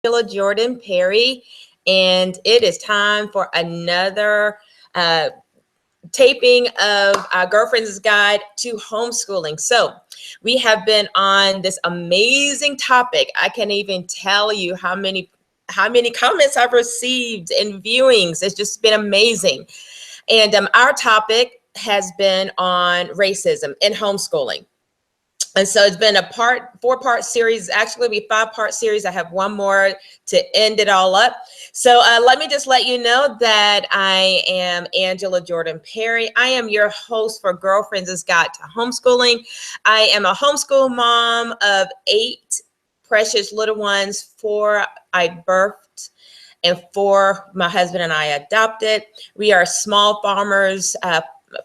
Angela Jordan Perry, and it is time for another taping of our Girlfriend's Guide to Homeschooling. So we have been on this amazing topic. I can't even tell you how many comments I've received and viewings. It's just been amazing. And our topic has been on racism in homeschooling. And so it's been a four-part series. Actually, it'll be five-part series. I have one more to end it all up. So let me just let you know that I am Angela Jordan Perry. I am your host for Girlfriend's Guide to Homeschooling. I am a homeschool mom of 8 precious little ones, 4 I birthed and 4 my husband and I adopted. We are small farmers,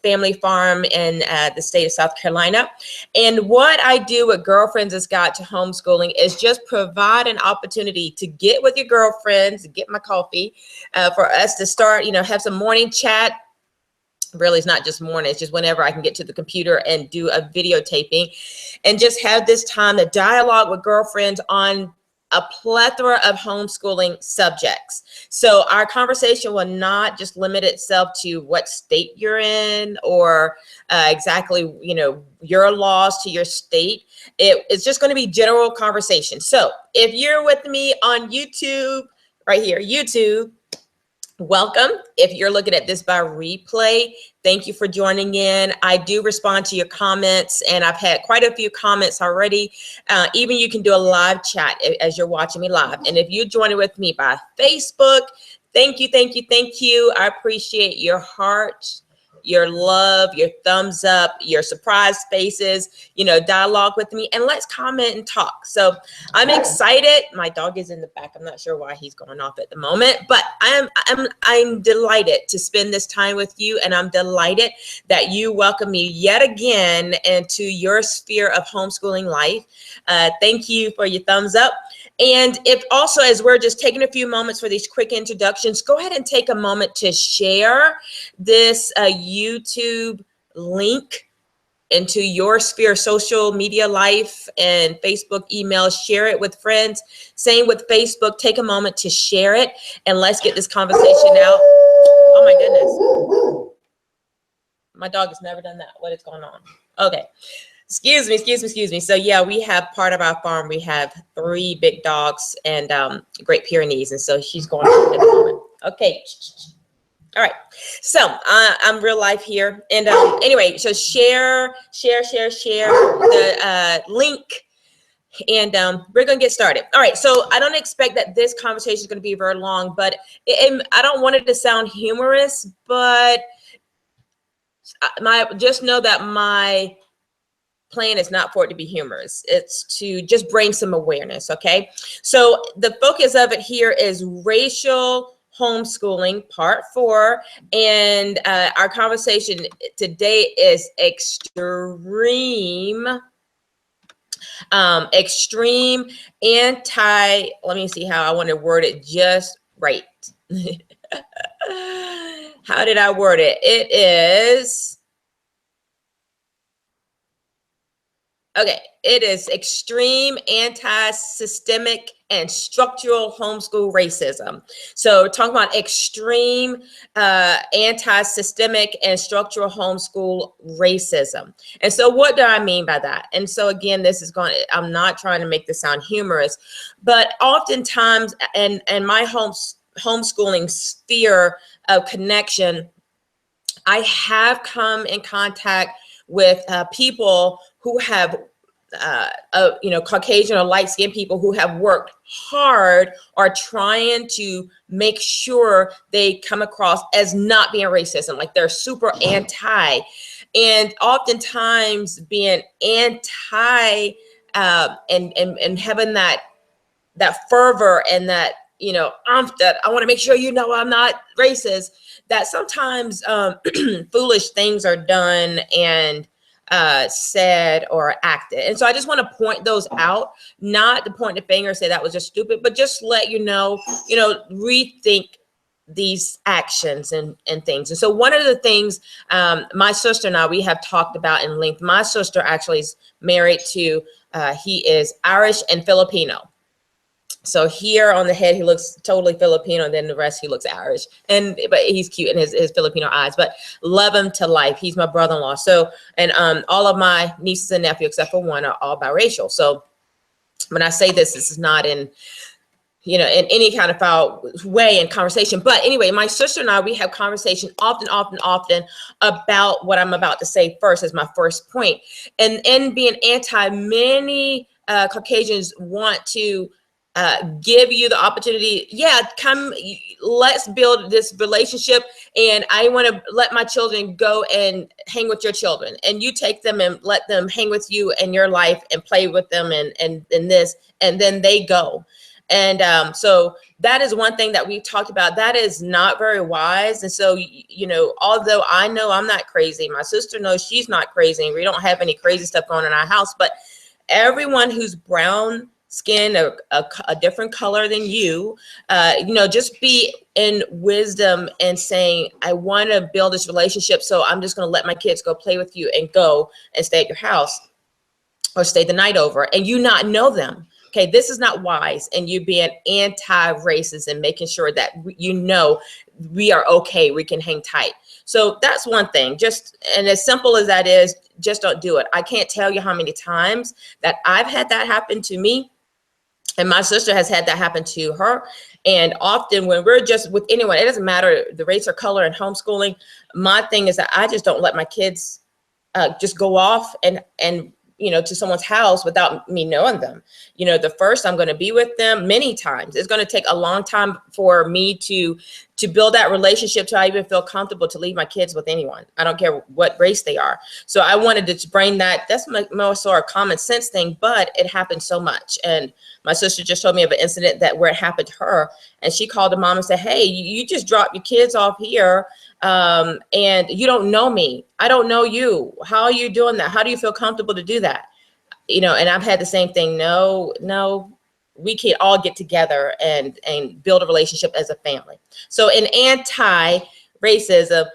family farm in the state of South Carolina. And what I do with Girlfriends' Guide to Homeschooling is just provide an opportunity to get with your girlfriends, get my coffee, for us to start, have some morning chat. Really, it's not just morning, it's just whenever I can get to the computer and do a videotaping and just have this time to dialogue with girlfriends on a plethora of homeschooling subjects. So our conversation will not just limit itself to what state you're in or exactly, your laws to your state. It's just going to be general conversation. So if you're with me on YouTube, right here, YouTube, welcome. If you're looking at this by replay, thank you for joining in. I do respond to your comments, and I've had quite a few comments already. Even you can do a live chat as you're watching me live. And if you're joining with me by Facebook, thank you, thank you, thank you. I appreciate your heart, your love, your thumbs up, your surprise faces, dialogue with me, and let's comment and talk. So I'm excited. My dog is in the back. I'm not sure why he's going off at the moment, but I'm delighted to spend this time with you, and I'm delighted that you welcome me yet again into your sphere of homeschooling life. Thank you for your thumbs up. And if also, as we're just taking a few moments for these quick introductions, go ahead and take a moment to share this YouTube link into your sphere, social media life and Facebook email. Share it with friends. Same with Facebook. Take a moment to share it, and let's get this conversation out. Oh my goodness. My dog has never done that. What is going on? Okay. Excuse me. So yeah, we have part of our farm. We have 3 big dogs and Great Pyrenees. And so she's going on at the moment. Okay. All right. So I'm real life here. And anyway, so share the link. And we're going to get started. All right. So I don't expect that this conversation is going to be very long, but I don't want it to sound humorous, but just know that my plan is not for it to be humorous. It's to just bring some awareness. Okay. So the focus of it here is racial homeschooling part 4. And our conversation today is extreme anti, let me see how I want to word it just right. How did I word it? It is, okay, it is extreme anti-systemic and structural homeschool racism. So we're talking about extreme anti-systemic and structural homeschool racism. And so what do I mean by that? And so again, I'm not trying to make this sound humorous, but oftentimes in my homeschooling sphere of connection, I have come in contact with people who have, Caucasian or light-skinned people who have worked hard or trying to make sure they come across as not being racist, and like they're super anti. And oftentimes being anti and having that fervor and that, that I want to make sure I'm not racist, that sometimes foolish things are done and said or acted. And so I just want to point those out, not to point the finger and say that was just stupid, but just let rethink these actions and things. And so one of the things my sister and I, we have talked about in length, my sister actually is married to, he is Irish and Filipino. So here on the head, he looks totally Filipino, and then the rest, he looks Irish. But he's cute in his Filipino eyes, but love him to life. He's my brother-in-law. So, and all of my nieces and nephews, except for one, are all biracial. So when I say this is not in, in any kind of foul way in conversation. But anyway, my sister and I, we have conversation often about what I'm about to say first as my first point. And in being anti, many Caucasians want to give you the opportunity. Yeah, come, let's build this relationship. And I want to let my children go and hang with your children, and you take them and let them hang with you in your life and play with them and this, and then they go. And so that is one thing that we've talked about. That is not very wise. And so, although I know I'm not crazy, my sister knows she's not crazy, and we don't have any crazy stuff going on in our house, but everyone who's brown skin, a different color than you, just be in wisdom and saying, I want to build this relationship, so I'm just going to let my kids go play with you and go and stay at your house or stay the night over, and you not know them. Okay, this is not wise, and you being anti-racist and making sure that we are okay, we can hang tight. So that's one thing. And as simple as that is, just don't do it. I can't tell you how many times that I've had that happen to me, and my sister has had that happen to her. And often when we're just with anyone, it doesn't matter the race or color in homeschooling. My thing is that I just don't let my kids just go off and to someone's house without me knowing them. The first, I'm going to be with them many times. It's going to take a long time for me to build that relationship till I even feel comfortable to leave my kids with anyone. I don't care what race they are. So I wanted to bring that. That's more so a common sense thing, but it happens so much. And my sister just told me of an incident where it happened to her, and she called the mom and said, hey, you just dropped your kids off here, and you don't know me. I don't know you. How are you doing that? How do you feel comfortable to do that? And I've had the same thing. No, we can all get together and build a relationship as a family. So in anti-racism,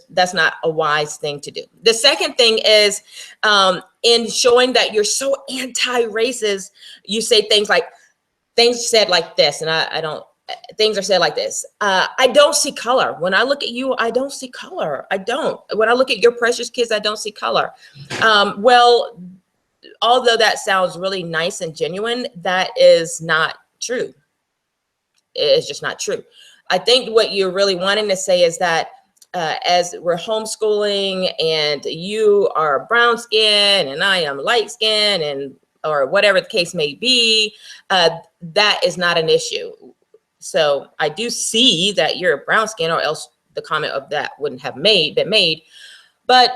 that's not a wise thing to do. The second thing is in showing that you're so anti-racist, you say things like, things said like this, and things are said like this. I don't see color. When I look at you, I don't see color. I don't. When I look at your precious kids, I don't see color. Well, although that sounds really nice and genuine, that is not true. It's just not true. I think what you're really wanting to say is that as we're homeschooling and you are brown skin and I am light skin or whatever the case may be, that is not an issue. So I do see that you're brown skin, or else the comment of that wouldn't have been made. But,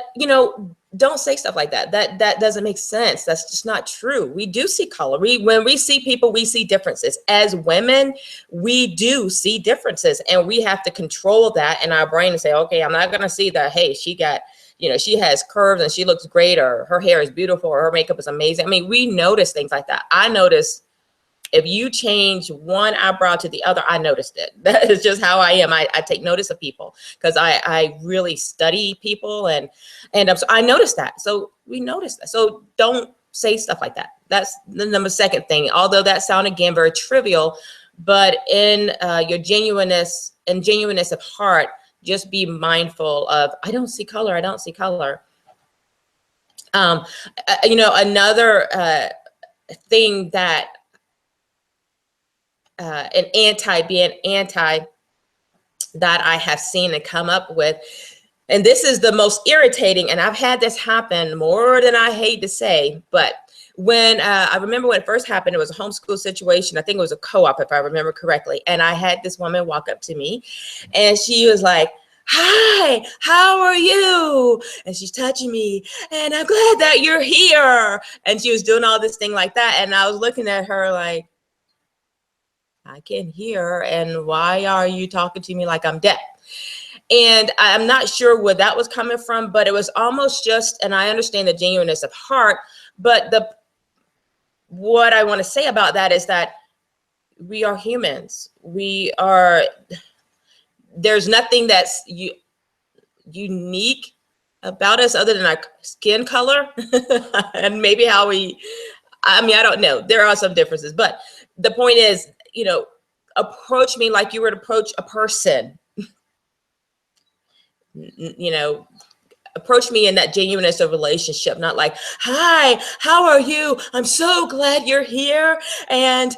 don't say stuff like that. That doesn't make sense. That's just not true. We do see color. When we see people, we see differences. As women, we do see differences, and we have to control that in our brain and say, okay, I'm not going to see that, hey, she got, she has curves and she looks great, or her hair is beautiful, or her makeup is amazing. I mean, we notice things like that. I notice if you change one eyebrow to the other, I noticed it. That is just how I am. I take notice of people because I really study people, and so I noticed that. So we noticed that. So don't say stuff like that. That's the second thing. Although that sound, again, very trivial, but in your genuineness of heart, just be mindful of, I don't see color. I don't see color. Another thing that being anti that I have seen and come up with, and this is the most irritating, and I've had this happen more than I hate to say, but when I remember when it first happened, it was a homeschool situation. I think it was a co-op, if I remember correctly. And I had this woman walk up to me, and she was like, hi, how are you? And she's touching me, and I'm glad that you're here. And she was doing all this thing like that. And I was looking at her like, I can hear, and why are you talking to me like I'm deaf? And I'm not sure where that was coming from, but it was almost just, and I understand the genuineness of heart, but what I want to say about that is that we are humans. There's nothing that's unique about us other than our skin color and maybe how we I mean, I don't know. There are some differences, but the point is, you know, approach me like you would approach a person. You know, approach me in that genuineness of relationship, not like, hi, how are you? I'm so glad you're here. And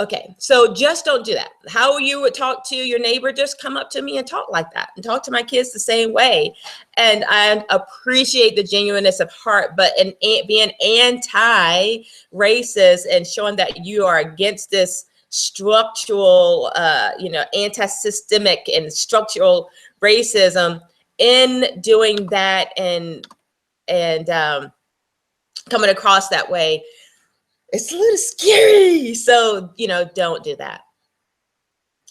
okay, so just don't do that. How you would talk to your neighbor, just come up to me and talk like that, and talk to my kids the same way. And I appreciate the genuineness of heart, but in being anti-racist and showing that you are against this structural, you know, anti-systemic and structural racism, in doing that and coming across that way, it's a little scary. So, you know, don't do that.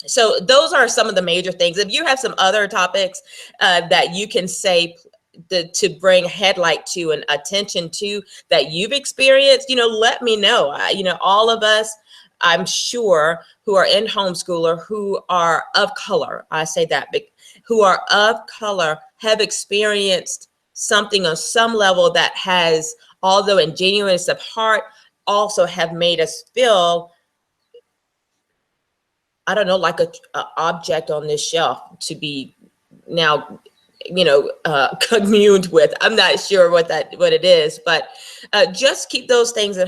So those are some of the major things. If you have some other topics that you can say to bring headlight to and attention to that you've experienced, you know, let me know. You know, all of us, I'm sure, who are in homeschooler, who are of color, I say that, who are of color, have experienced something on some level that has, although in genuineness of heart, also have made us feel, I don't know, like a object on this shelf to be now, you know, communed with. I'm not sure what it is, but just keep those things in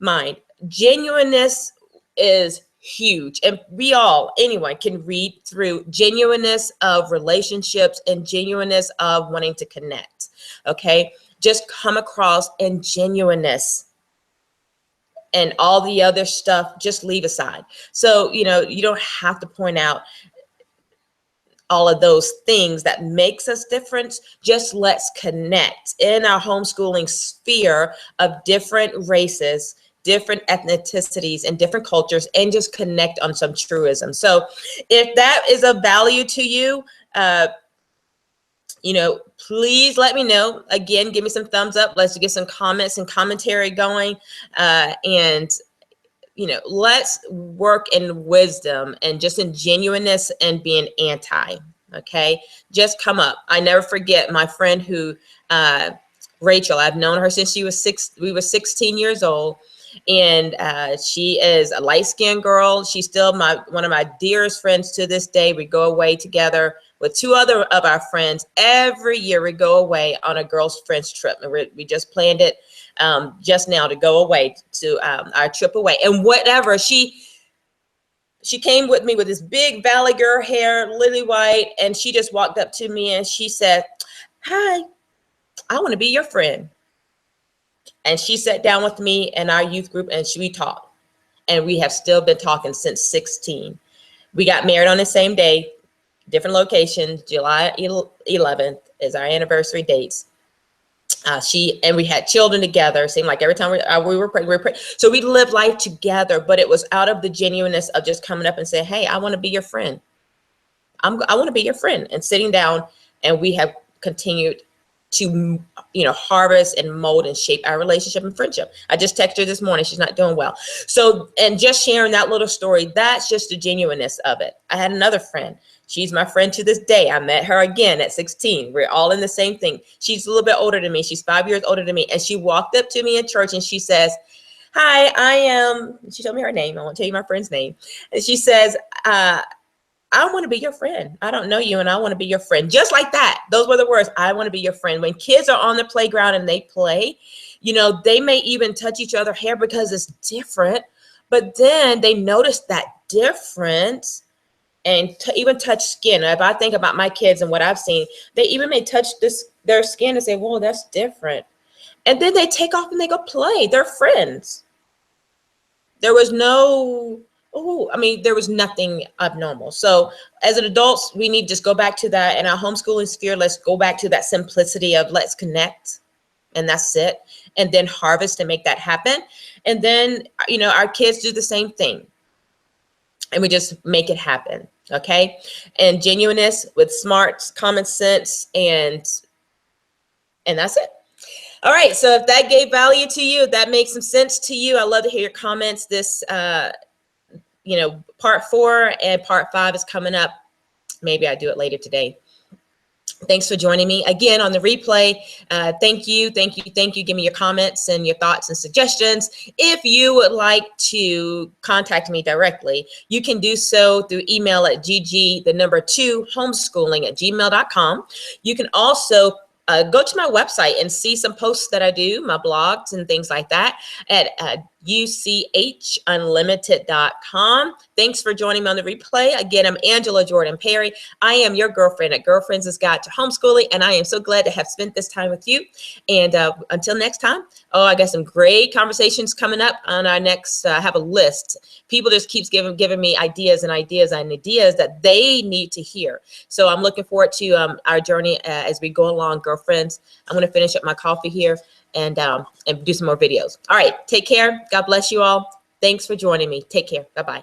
mind. Genuineness is huge, and we all, anyone can read through genuineness of relationships and genuineness of wanting to connect. Okay, just come across in genuineness, and all the other stuff just leave aside. So, you know, you don't have to point out all of those things that makes us different. Just let's connect in our homeschooling sphere of different races, different ethnicities, and different cultures, and just connect on some truism. So if that is of value to you, you know, please let me know. Again, give me some thumbs up. Let's get some comments and commentary going. And, you know, let's work in wisdom and just in genuineness and being anti. Okay, just come up. I never forget my friend who, Rachel, I've known her since we were 16 years old. And she is a light-skinned girl. She's still one of my dearest friends to this day. We go away together with two other of our friends. Every year we go away on a girls' friends trip. And we just planned it just now to go away to our trip away. And whatever, she came with me with this big Valley Girl hair, lily white, and she just walked up to me and she said, hi, I want to be your friend. And she sat down with me and our youth group, and we talked. And we have still been talking since 16. We got married on the same day, different locations. July 11th is our anniversary dates. And we had children together. Seemed like every time we were pregnant. So we lived life together, but it was out of the genuineness of just coming up and saying, hey, I want to be your friend. I want to be your friend, and sitting down, and we have continued to, you know, harvest and mold and shape our relationship and friendship. I just texted her this morning. She's not doing well. So, and just sharing that little story, that's just the genuineness of it. I had another friend. She's my friend to this day. I met her again at 16. We're all in the same thing. She's a little bit older than me. She's 5 years older than me. And she walked up to me in church and she says, hi, she told me her name. I won't tell you my friend's name. And she says, I want to be your friend. I don't know you, and I want to be your friend. Just like that. Those were the words. I want to be your friend. When kids are on the playground and they play, you know, they may even touch each other's hair because it's different, but then they notice that difference and even touch skin. If I think about my kids and what I've seen, they even may touch their skin and say, whoa, that's different. And then they take off and they go play. They're friends. There was there was nothing abnormal. So as an adults, we need to just go back to that. In our homeschooling sphere, let's go back to that simplicity of let's connect, and that's it. And then harvest and make that happen. And then, you know, our kids do the same thing. And we just make it happen, okay? And genuineness with smart, common sense, and that's it. All right, so if that gave value to you, if that makes some sense to you, I'd love to hear your comments. This you know, part 4 and part 5 is coming up. Maybe I do it later today. Thanks for joining me again on the replay. Thank you, thank you, thank you. Give me your comments and your thoughts and suggestions. If you would like to contact me directly, you can do so through email at gg2homeschooling@gmail.com. You can also go to my website and see some posts that I do, my blogs and things like that at uchunlimited.com. Thanks for joining me on the replay. Again, I'm Angela Jordan Perry. I am your girlfriend at Girlfriends' Guide to Homeschooling, and I am so glad to have spent this time with you. And until next time, I got some great conversations coming up on our next, I have a list. People just keeps giving me ideas and ideas and ideas that they need to hear. So I'm looking forward to our journey as we go along, girlfriends. I'm going to finish up my coffee here and do some more videos. All right, take care. God bless you all. Thanks for joining me. Take care. Bye-bye.